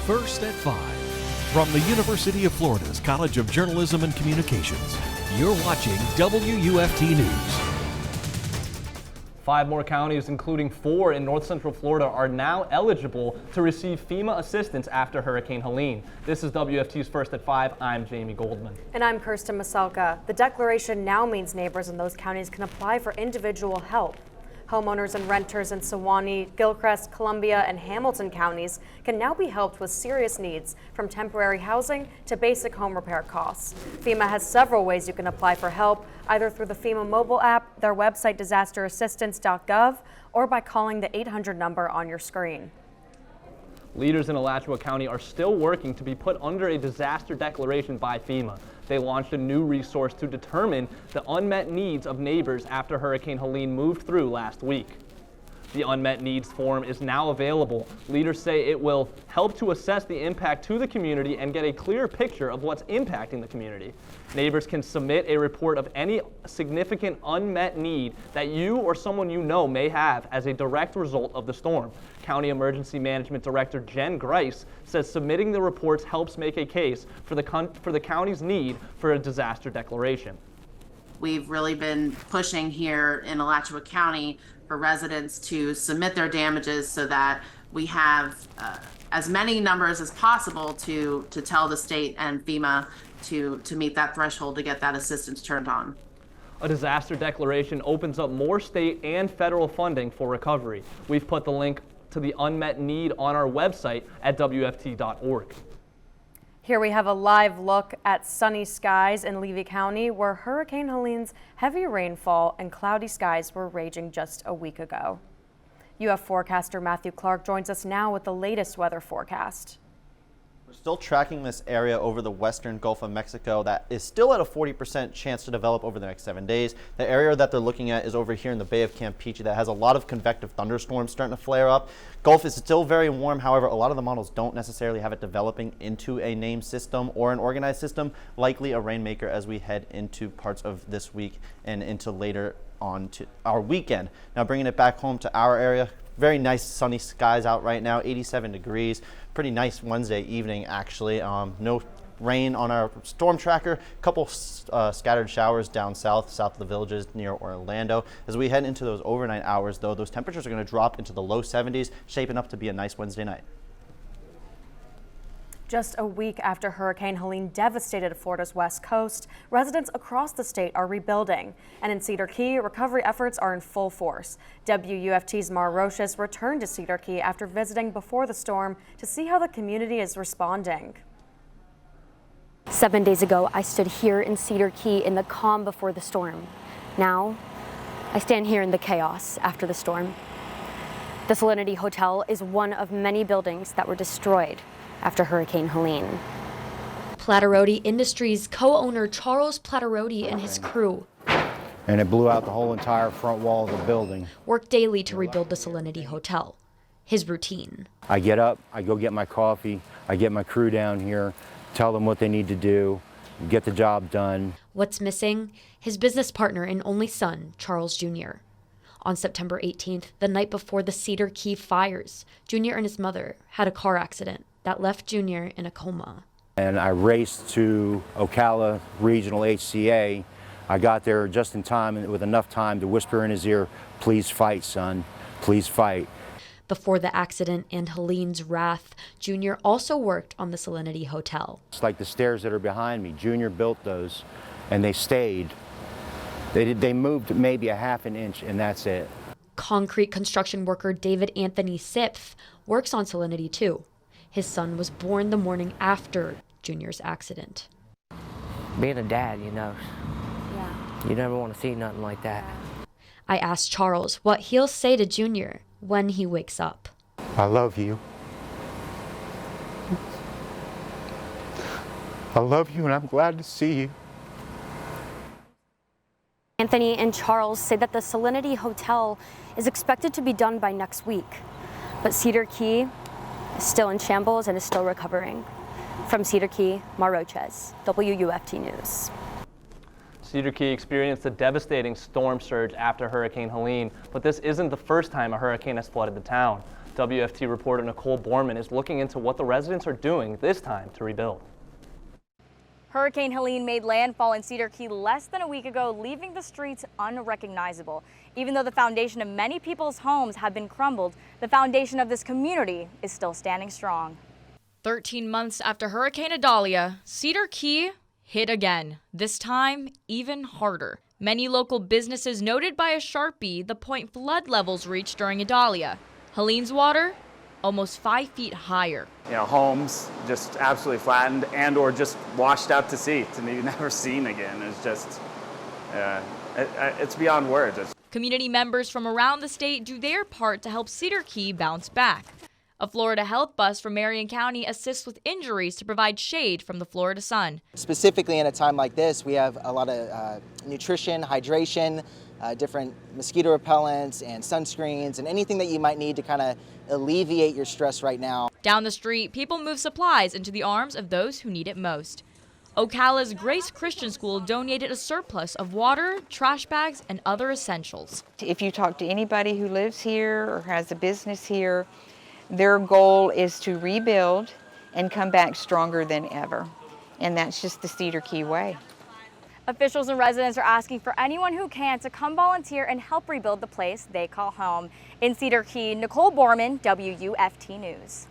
First at 5. From the University of Florida's College of Journalism and Communications, you're watching WUFT News. 5 more counties, including 4 in north central Florida, are now eligible to receive FEMA assistance after Hurricane Helene. This is WFT's First at 5. I'm Jamie Goldman. And I'm Kirsten Maselka. The declaration now means neighbors in those counties can apply for individual help. Homeowners and renters in Sewanee, Gilchrist, Columbia, and Hamilton counties can now be helped with serious needs, from temporary housing to basic home repair costs. FEMA has several ways you can apply for help, either through the FEMA mobile app, their website disasterassistance.gov, or by calling the 800 number on your screen. Leaders in Alachua County are still working to be put under a disaster declaration by FEMA. They launched a new resource to determine the unmet needs of neighbors after Hurricane Helene moved through last week. The Unmet Needs Form is now available. Leaders say it will help to assess the impact to the community and get a clear picture of what's impacting the community. Neighbors can submit a report of any significant unmet need that you or someone you know may have as a direct result of the storm. County Emergency Management Director Jen Grice says submitting the reports helps make a case for the county's need for a disaster declaration. We've really been pushing here in Alachua County for residents to submit their damages so that we have as many numbers as possible to tell the state and FEMA to meet that threshold to get that assistance turned on. A disaster declaration opens up more state and federal funding for recovery. We've put the link to the unmet need on our website at WFT.org. Here we have a live look at sunny skies in Levy County, where Hurricane Helene's heavy rainfall and cloudy skies were raging just a week ago. UF forecaster Matthew Clark joins us now with the latest weather forecast. We're still tracking this area over the western Gulf of Mexico that is still at a 40% chance to develop over the next 7 days. The area that they're looking at is over here in the Bay of Campeche that has a lot of convective thunderstorms starting to flare up. Gulf is still very warm. However, a lot of the models don't necessarily have it developing into a named system or an organized system, likely a rainmaker as we head into parts of this week and into later on to our weekend. Now bringing it back home to our area, very nice sunny skies out right now, 87 degrees. Pretty nice Wednesday evening, actually. No rain on our storm tracker. A couple scattered showers down south of the villages near Orlando. As we head into those overnight hours, though, those temperatures are going to drop into the low 70s, shaping up to be a nice Wednesday night. Just a week after Hurricane Helene devastated Florida's west coast, residents across the state are rebuilding. And in Cedar Key, recovery efforts are in full force. WUFT's Roches returned to Cedar Key after visiting before the storm to see how the community is responding. 7 days ago, I stood here in Cedar Key in the calm before the storm. Now, I stand here in the chaos after the storm. The Salinity Hotel is one of many buildings that were destroyed after Hurricane Helene. Platterodi Industries co-owner Charles Platterodi and his crew, and it blew out the whole entire front wall of the building, work daily to rebuild the Salinity Hotel. His routine. I get up, I go get my coffee, I get my crew down here, tell them what they need to do, get the job done. What's missing? His business partner and only son, Charles Jr. On September 18th, the night before the Cedar Key fires, Jr. and his mother had a car accident that left Jr. in a coma. And I raced to Ocala Regional HCA. I got there just in time and with enough time to whisper in his ear, "Please fight, son, please fight." Before the accident and Helene's wrath, Jr. also worked on the Salinity Hotel. It's like the stairs that are behind me. Jr. built those and they stayed. They moved maybe a half an inch and that's it. Concrete construction worker David Anthony Sipf works on Salinity too. His son was born the morning after Junior's accident. Being a dad, you know, you never want to see nothing like that. I asked Charles what he'll say to Junior when he wakes up. I love you. I love you and I'm glad to see you. Anthony and Charles say that the Salinity Hotel is expected to be done by next week, but Cedar Key is still in shambles and is still recovering. From Cedar Key, Roches, WUFT News. Cedar Key experienced a devastating storm surge after Hurricane Helene, but this isn't the first time a hurricane has flooded the town. WFT reporter Nicole Borman is looking into what the residents are doing this time to rebuild. Hurricane Helene made landfall in Cedar Key less than a week ago, leaving the streets unrecognizable. Even though the foundation of many people's homes have been crumbled, the foundation of this community is still standing strong. 13 months after Hurricane Idalia, Cedar Key hit again, this time even harder. Many local businesses noted by a Sharpie the point flood levels reached during Idalia. Helene's water almost 5 feet higher. Homes just absolutely flattened and or just washed out to sea to be never seen again. It's just, it's beyond words. Community members from around the state do their part to help Cedar Key bounce back. A Florida health bus from Marion County assists with injuries to provide shade from the Florida sun. Specifically in a time like this, we have a lot of nutrition, hydration, different mosquito repellents and sunscreens and anything that you might need to kind of alleviate your stress right now. Down the street, people move supplies into the arms of those who need it most. Ocala's Grace Christian School donated a surplus of water, trash bags, and other essentials. If you talk to anybody who lives here or has a business here, their goal is to rebuild and come back stronger than ever. And that's just the Cedar Key way. Officials and residents are asking for anyone who can to come volunteer and help rebuild the place they call home. In Cedar Key, Nicole Borman, WUFT News.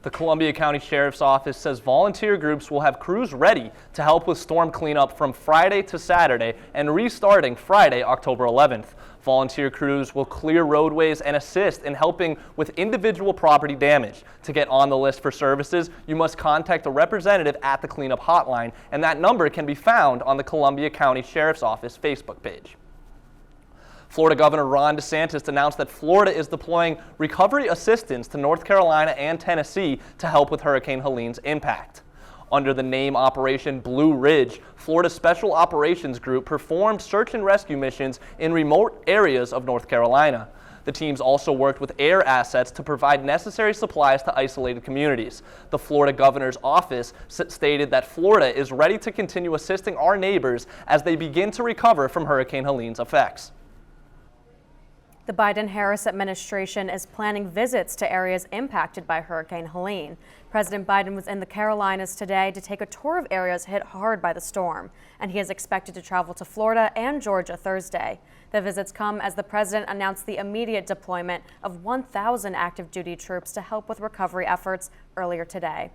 The Columbia County Sheriff's Office says volunteer groups will have crews ready to help with storm cleanup from Friday to Saturday and restarting Friday, October 11th. Volunteer crews will clear roadways and assist in helping with individual property damage. To get on the list for services, you must contact a representative at the cleanup hotline, and that number can be found on the Columbia County Sheriff's Office Facebook page. Florida Governor Ron DeSantis announced that Florida is deploying recovery assistance to North Carolina and Tennessee to help with Hurricane Helene's impact. Under the name Operation Blue Ridge, Florida's Special Operations Group performed search and rescue missions in remote areas of North Carolina. The teams also worked with air assets to provide necessary supplies to isolated communities. The Florida Governor's office stated that Florida is ready to continue assisting our neighbors as they begin to recover from Hurricane Helene's effects. The Biden-Harris administration is planning visits to areas impacted by Hurricane Helene. President Biden was in the Carolinas today to take a tour of areas hit hard by the storm, and he is expected to travel to Florida and Georgia Thursday. The visits come as the president announced the immediate deployment of 1,000 active duty troops to help with recovery efforts earlier today.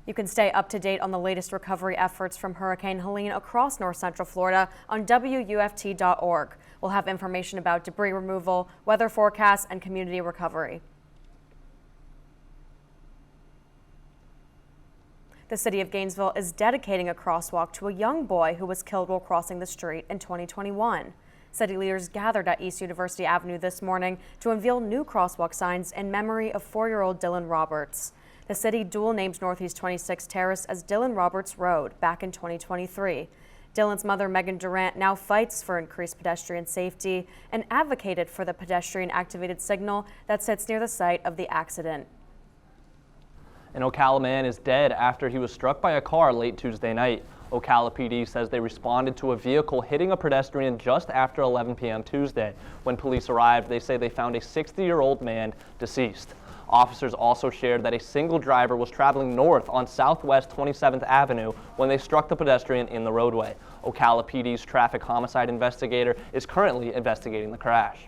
You can stay up to date on the latest recovery efforts from Hurricane Helene across North Central Florida on WUFT.org. We'll have information about debris removal, weather forecasts, and community recovery. The city of Gainesville is dedicating a crosswalk to a young boy who was killed while crossing the street in 2021. City leaders gathered at East University Avenue this morning to unveil new crosswalk signs in memory of 4-year-old Dylan Roberts. The city dual named Northeast 26th Terrace as Dylan Roberts Road back in 2023. Dylan's mother, Megan Durant, now fights for increased pedestrian safety and advocated for the pedestrian-activated signal that sits near the site of the accident. An Ocala man is dead after he was struck by a car late Tuesday night. Ocala PD says they responded to a vehicle hitting a pedestrian just after 11 p.m. Tuesday. When police arrived, they say they found a 60-year-old man deceased. Officers also shared that a single driver was traveling north on Southwest 27th Avenue when they struck the pedestrian in the roadway. Ocala PD's traffic homicide investigator is currently investigating the crash.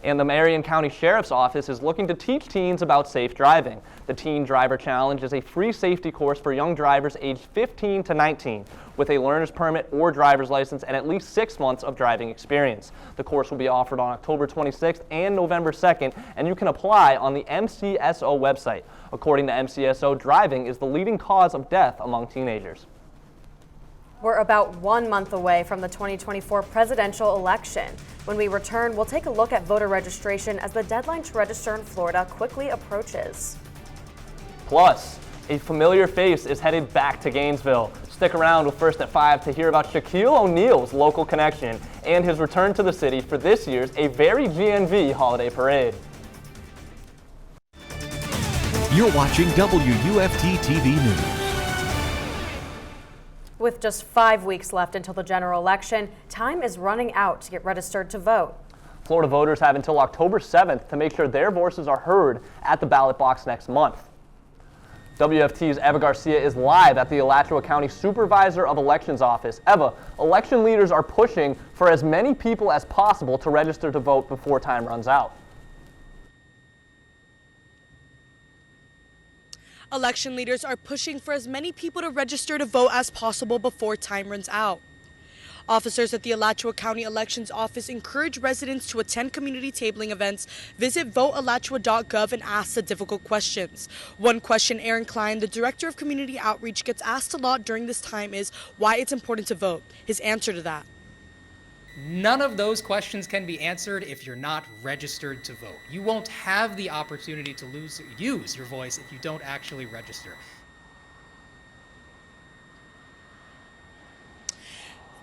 And the Marion County Sheriff's Office is looking to teach teens about safe driving. The Teen Driver Challenge is a free safety course for young drivers aged 15 to 19 with a learner's permit or driver's license and at least 6 months of driving experience. The course will be offered on October 26th and November 2nd, and you can apply on the MCSO website. According to MCSO, driving is the leading cause of death among teenagers. We're about 1 month away from the 2024 presidential election. When we return, we'll take a look at voter registration as the deadline to register in Florida quickly approaches. Plus, a familiar face is headed back to Gainesville. Stick around with First at 5 to hear about Shaquille O'Neal's local connection and his return to the city for this year's A Very GNV holiday parade. You're watching WUFT-TV News. With just 5 weeks left until the general election, time is running out to get registered to vote. Florida voters have until October 7th to make sure their voices are heard at the ballot box next month. WFT's Eva Garcia is live at the Alachua County Supervisor of Elections office. Eva, election leaders are pushing for as many people as possible to register to vote before time runs out. Election leaders are pushing for as many people to register to vote as possible before time runs out. Officers at the Alachua County Elections Office encourage residents to attend community tabling events, visit votealachua.gov, and ask the difficult questions. One question Aaron Klein, the Director of Community Outreach, gets asked a lot during this time is why it's important to vote. His answer to that: none of those questions can be answered if you're not registered to vote. You won't have the opportunity to use your voice if you don't actually register.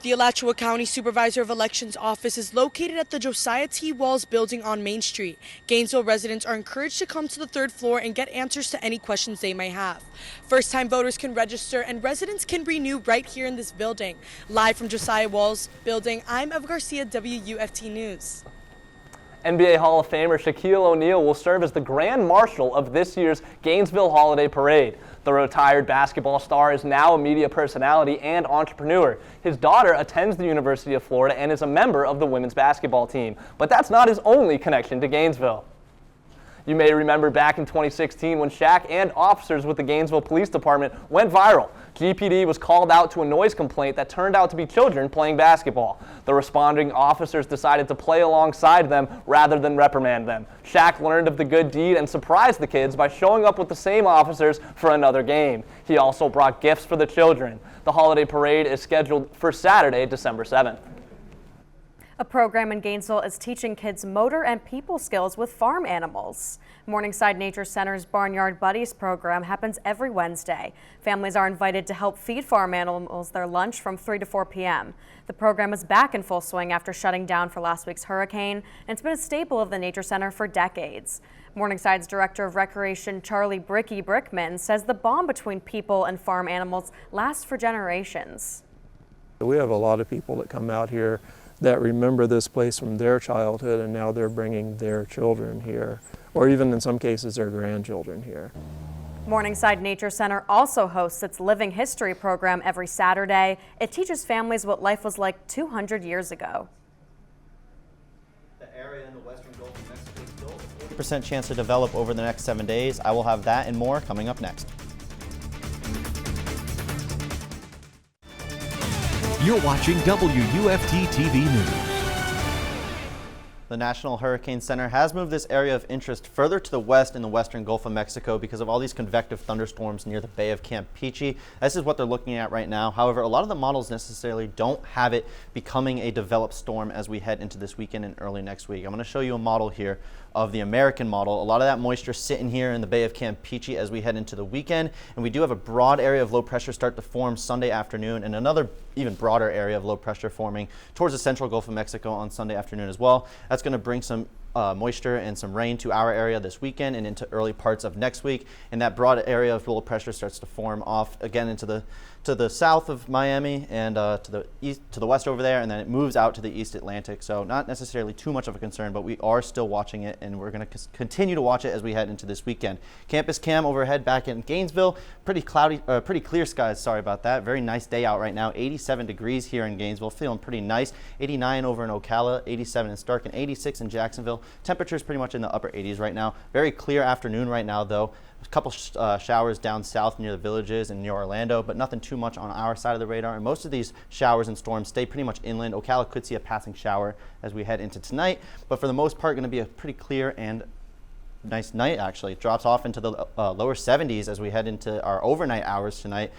The Alachua County Supervisor of Elections office is located at the Josiah T. Walls building on Main Street. Gainesville residents are encouraged to come to the third floor and get answers to any questions they may have. First-time voters can register and residents can renew right here in this building. Live from Josiah Walls building, I'm Eva Garcia, WUFT News. NBA Hall of Famer Shaquille O'Neal will serve as the Grand Marshal of this year's Gainesville Holiday Parade. The retired basketball star is now a media personality and entrepreneur. His daughter attends the University of Florida and is a member of the women's basketball team. But that's not his only connection to Gainesville. You may remember back in 2016 when Shaq and officers with the Gainesville Police Department went viral. GPD was called out to a noise complaint that turned out to be children playing basketball. The responding officers decided to play alongside them rather than reprimand them. Shaq learned of the good deed and surprised the kids by showing up with the same officers for another game. He also brought gifts for the children. The holiday parade is scheduled for Saturday, December 7th. A program in Gainesville is teaching kids motor and people skills with farm animals. Morningside Nature Center's Barnyard Buddies program happens every Wednesday. Families are invited to help feed farm animals their lunch from 3 to 4 p.m. The program is back in full swing after shutting down for last week's hurricane, and it's been a staple of the Nature Center for decades. Morningside's Director of Recreation, Charlie Bricky Brickman, says the bond between people and farm animals lasts for generations. We have a lot of people that come out here that remember this place from their childhood, and now they're bringing their children here, or even in some cases their grandchildren here. Morningside Nature Center also hosts its Living History program every Saturday. It teaches families what life was like 200 years ago. The area in the western Gulf of Mexico is still 40% chance to develop over the next 7 days. I will have that and more coming up next. You're watching WUFT-TV News. The National Hurricane Center has moved this area of interest further to the west in the western Gulf of Mexico because of all these convective thunderstorms near the Bay of Campeche. This is what they're looking at right now. However, a lot of the models necessarily don't have it becoming a developed storm as we head into this weekend and early next week. I'm going to show you a model here of the American model. A lot of that moisture sitting here in the Bay of Campeche as we head into the weekend, and we do have a broad area of low pressure start to form Sunday afternoon, and another even broader area of low pressure forming towards the central Gulf of Mexico on Sunday afternoon as well. That's going to bring some moisture and some rain to our area this weekend and into early parts of next week, and that broad area of low pressure starts to form off again into the south of Miami and to the east, to the west over there, and then it moves out to the East Atlantic. So not necessarily too much of a concern, but we are still watching it, and we're going to continue to watch it as we head into this weekend. Campus cam overhead back in Gainesville, pretty cloudy, pretty clear skies. Sorry about that. Very nice day out right now. 87 degrees here in Gainesville, feeling pretty nice. 89 over in Ocala, 87 in Stark, and 86 in Jacksonville. Temperatures pretty much in the upper 80s right now. Very clear afternoon right now though. A couple showers down south near the villages and near Orlando, but nothing too much on our side of the radar. And most of these showers and storms stay pretty much inland. Ocala could see a passing shower as we head into tonight, but for the most part, going to be a pretty clear and nice night. Actually, it drops off into the lower 70s as we head into our overnight hours tonight.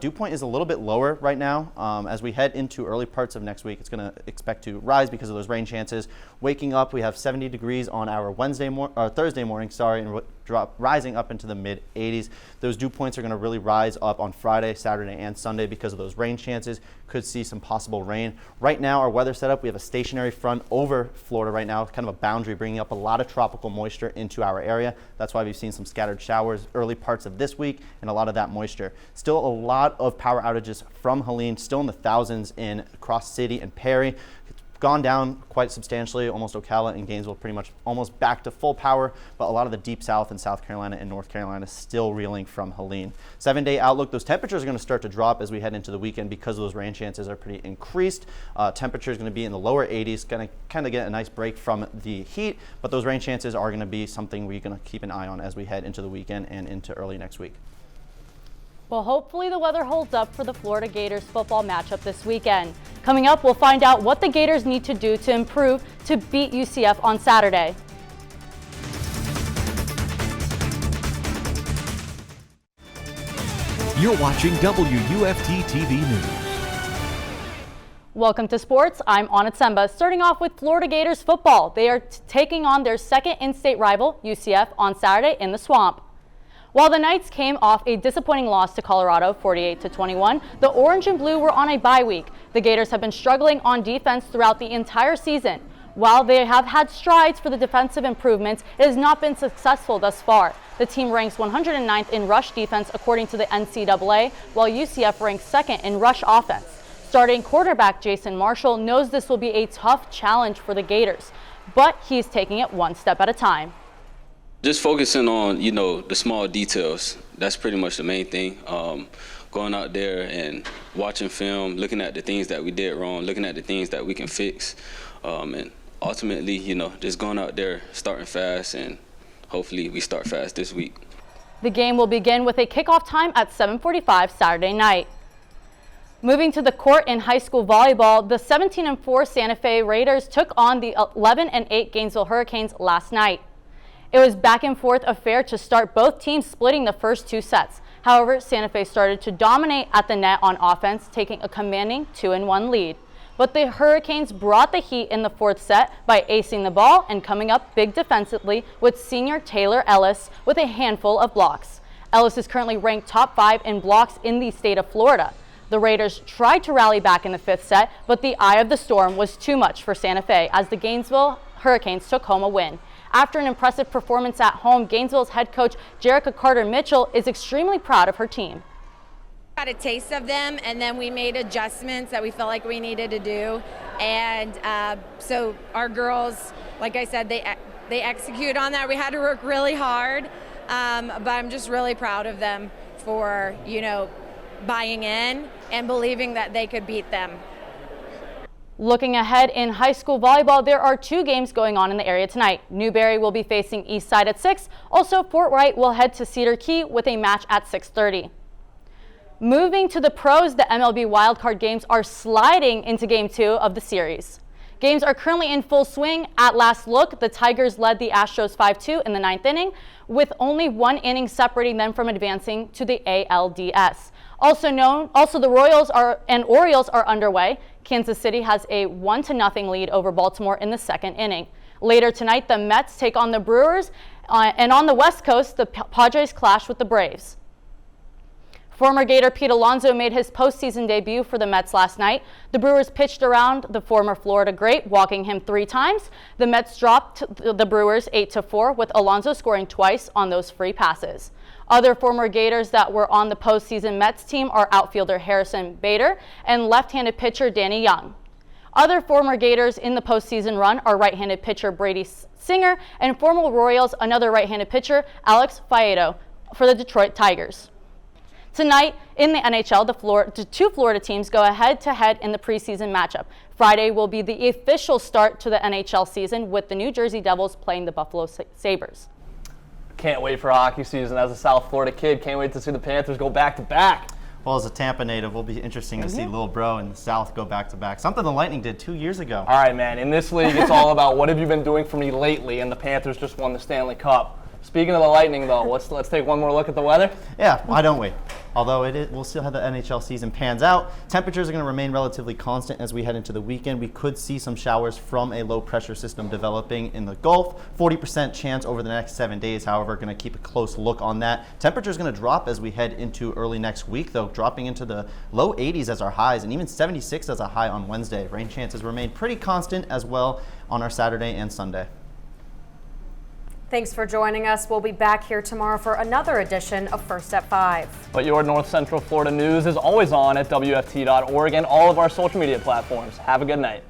Dew point is a little bit lower right now. As we head into early parts of next week, it's going to expect to rise because of those rain chances. Waking up, we have 70 degrees on our Thursday morning, and rising up into the mid 80s. Those dew points are going to really rise up on Friday, Saturday, and Sunday because of those rain chances. Could see some possible rain. Right now, our weather setup, we have a stationary front over Florida right now, kind of a boundary, bringing up a lot of tropical moisture into our area. That's why we've seen some scattered showers early parts of this week and a lot of that moisture. Still a lot of power outages from Helene, still in the thousands in Cross City and Perry. gone down quite substantially. Almost Ocala and Gainesville pretty much almost back to full power, but a lot of the deep south and South Carolina and North Carolina still reeling from Helene. 7-day outlook, those temperatures are going to start to drop as we head into the weekend because those rain chances are pretty increased. Temperature is going to be in the lower 80s, going to kind of get a nice break from the heat, but those rain chances are going to be something we're going to keep an eye on as we head into the weekend and into early next week. Well, hopefully the weather holds up for the Florida Gators football matchup this weekend. Coming up, we'll find out what the Gators need to do to improve to beat UCF on Saturday. You're watching WUFT-TV News. Welcome to sports. I'm Anna Tsemba. Starting off with Florida Gators football. They are taking on their second in-state rival, UCF, on Saturday in the Swamp. While the Knights came off a disappointing loss to Colorado, 48-21, the Orange and Blue were on a bye week. The Gators have been struggling on defense throughout the entire season. While they have had strides for the defensive improvements, it has not been successful thus far. The team ranks 109th in rush defense according to the NCAA, while UCF ranks second in rush offense. Starting quarterback Jason Marshall knows this will be a tough challenge for the Gators, but he's taking it one step at a time. Just focusing on, the small details. That's pretty much the main thing. Going out there and watching film, looking at the things that we did wrong, looking at the things that we can fix, and ultimately, just going out there, starting fast, and hopefully we start fast this week. The game will begin with a kickoff time at 7:45 Saturday night. Moving to the court in high school volleyball, the 17-4 Santa Fe Raiders took on the 11-8 Gainesville Hurricanes last night. It was back and forth affair to start, both teams splitting the first two sets. However, Santa Fe started to dominate at the net on offense, taking a commanding 2-1 lead. But the Hurricanes brought the heat in the fourth set by acing the ball and coming up big defensively with senior Taylor Ellis with a handful of blocks. Ellis is currently ranked top 5 in blocks in the state of Florida. The Raiders tried to rally back in the fifth set, but the eye of the storm was too much for Santa Fe as the Gainesville Hurricanes took home a win. After an impressive performance at home, Gainesville's head coach Jerica Carter-Mitchell is extremely proud of her team. Got a taste of them, and then we made adjustments that we felt like we needed to do. And so our girls, like I said, they execute on that. We had to work really hard, but I'm just really proud of them for, buying in and believing that they could beat them. Looking ahead in high school volleyball, there are 2 games going on in the area tonight. Newberry will be facing Eastside at 6. Also, Fort Wright will head to Cedar Key with a match at 6:30. Moving to the pros, the MLB wildcard games are sliding into Game 2 of the series. Games are currently in full swing. At last look, the Tigers led the Astros 5-2 in the 9th inning, with only 1 inning separating them from advancing to the ALDS. Also the Royals and Orioles are underway. Kansas City has a 1-0 lead over Baltimore in the 2nd inning. Later tonight, the Mets take on the Brewers, and on the West Coast, the Padres clash with the Braves. Former Gator Pete Alonso made his postseason debut for the Mets last night. The Brewers pitched around the former Florida great, walking him 3 times. The Mets dropped the Brewers 8-4, with Alonso scoring twice on those free passes. Other former Gators that were on the postseason Mets team are outfielder Harrison Bader and left-handed pitcher Danny Young. Other former Gators in the postseason run are right-handed pitcher Brady Singer and former Royals another right-handed pitcher Alex Faedo for the Detroit Tigers. Tonight in the NHL, the 2 Florida teams go head-to-head in the preseason matchup. Friday will be the official start to the NHL season with the New Jersey Devils playing the Buffalo Sabres. Can't wait for hockey season. As a South Florida kid, can't wait to see the Panthers go back-to-back. Well, as a Tampa native, it'll be interesting to see Lil Bro and the South go back-to-back. Something the Lightning did 2 years ago. All right, man. In this league, it's all about what have you been doing for me lately, and the Panthers just won the Stanley Cup. Speaking of the Lightning, though, let's take one more look at the weather. Yeah, why don't we? Although we'll still have the NHL season pans out. Temperatures are going to remain relatively constant as we head into the weekend. We could see some showers from a low-pressure system developing in the Gulf. 40% chance over the next 7 days, however, going to keep a close look on that. Temperatures going to drop as we head into early next week, though, dropping into the low 80s as our highs and even 76 as a high on Wednesday. Rain chances remain pretty constant as well on our Saturday and Sunday. Thanks for joining us. We'll be back here tomorrow for another edition of First at 5. But your North Central Florida news is always on at WFT.org and all of our social media platforms. Have a good night.